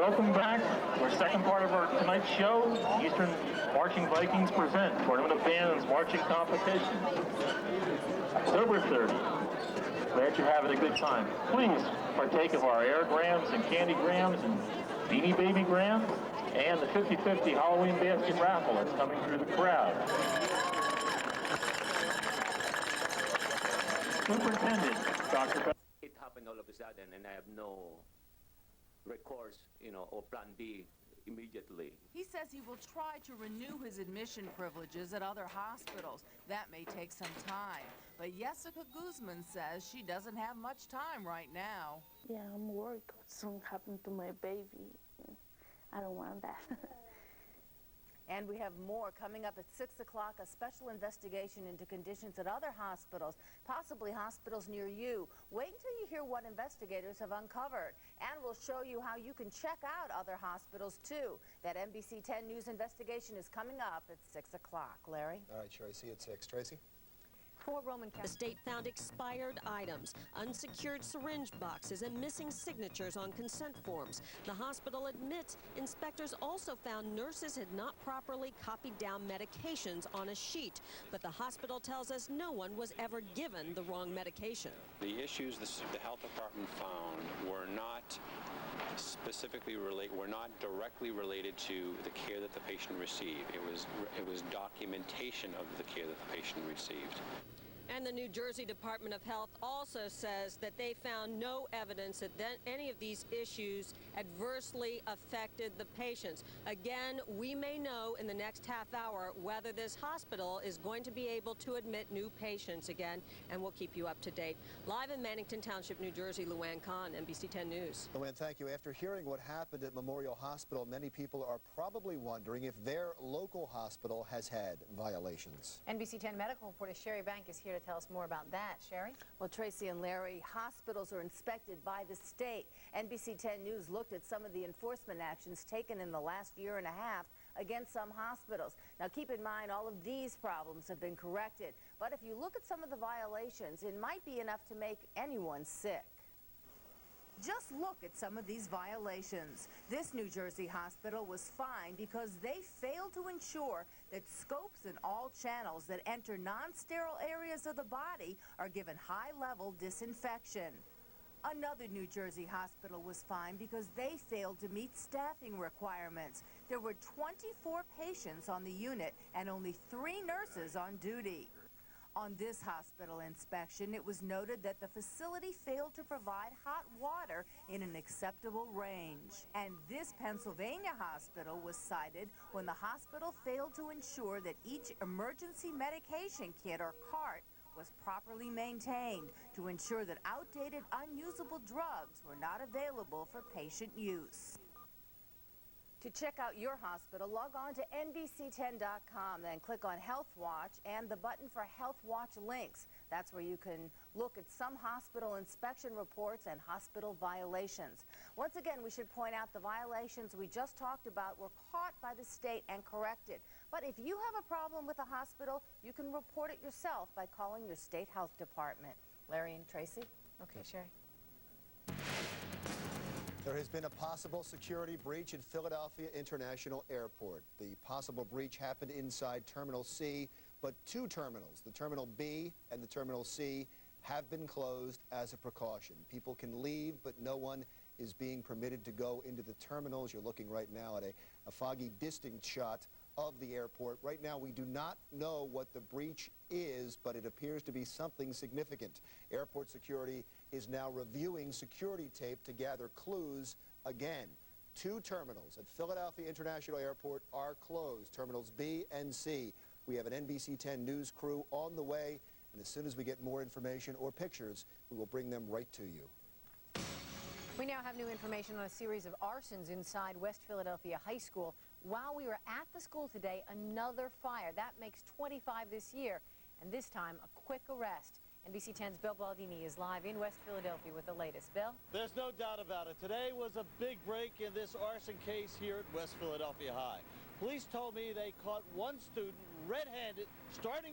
Welcome back to our second part of our tonight's show. Eastern Marching Vikings present Tournament of Bands Marching Competition. October 30th. Glad you're having a good time. Please partake of our airgrams and candygrams and Beanie Baby grams and the 50-50 Halloween basket raffle that's coming through the crowd. Superintendent, Dr. It happened all of a sudden, and I have no recourse, or plan B immediately. He says he will try to renew his admission privileges at other hospitals. That may take some time. But Jessica Guzman says she doesn't have much time right now. Yeah, I'm worried what something happened to my baby. I don't want that. And we have more coming up at 6 o'clock, a special investigation into conditions at other hospitals, possibly hospitals near you. Wait until you hear what investigators have uncovered. And we'll show you how you can check out other hospitals, too. That NBC 10 News investigation is coming up at 6 o'clock. Larry? All right, Tracy, at 6. Tracy? For Roman The state found expired items, unsecured syringe boxes, and missing signatures on consent forms. The hospital admits inspectors also found nurses had not properly copied down medications on a sheet. But the hospital tells us no one was ever given the wrong medication. The issues the health department found were not were not directly related to the care that the patient received. It was documentation of the care that the patient received. And the New Jersey Department of Health also says that they found no evidence that any of these issues adversely affected the patients. Again, we may know in the next half hour whether this hospital is going to be able to admit new patients again, and we'll keep you up to date. Live in Mannington Township, New Jersey, Luann Kahn, NBC 10 News. Luann, thank you. After hearing what happened at Memorial Hospital, many people are probably wondering if their local hospital has had violations. NBC 10 medical reporter Sherry Bank is here to tell us more about that. Sherry? Well, Tracy and Larry, hospitals are inspected by the state. NBC 10 News looked at some of the enforcement actions taken in the last year and a half against some hospitals. Now, keep in mind, all of these problems have been corrected. But if you look at some of the violations, it might be enough to make anyone sick. Just look at some of these violations. This New Jersey hospital was fined because they failed to ensure that scopes in all channels that enter non-sterile areas of the body are given high-level disinfection. Another New Jersey hospital was fined because they failed to meet staffing requirements. There were 24 patients on the unit and only 3 nurses on duty. On this hospital inspection, it was noted that the facility failed to provide hot water in an acceptable range. And this Pennsylvania hospital was cited when the hospital failed to ensure that each emergency medication kit or cart was properly maintained to ensure that outdated, unusable drugs were not available for patient use. To check out your hospital, log on to NBC10.com, then click on Health Watch and the button for Health Watch links. That's where you can look at some hospital inspection reports and hospital violations. Once again, we should point out the violations we just talked about were caught by the state and corrected. But if you have a problem with a hospital, you can report it yourself by calling your state health department. Larry and Tracy? Okay, Sherry. There has been a possible security breach at Philadelphia International Airport. The possible breach happened inside Terminal C, but 2 terminals, the Terminal B and the Terminal C, have been closed as a precaution. People can leave, but no one is being permitted to go into the terminals. You're looking right now at a foggy distance shot of the airport. Right now, we do not know what the breach is, but it appears to be something significant. Airport security is now reviewing security tape to gather clues again. 2 terminals at Philadelphia International Airport are closed, Terminals B and C. We have an NBC 10 News crew on the way, and as soon as we get more information or pictures, we will bring them right to you. We now have new information on a series of arsons inside West Philadelphia High School. While we were at the school today, another fire. That makes 25 this year, and this time a quick arrest. NBC 10's Bill Baldini is live in West Philadelphia with the latest. Bill? There's no doubt about it. Today was a big break in this arson case here at West Philadelphia High. Police told me they caught one student red-handed starting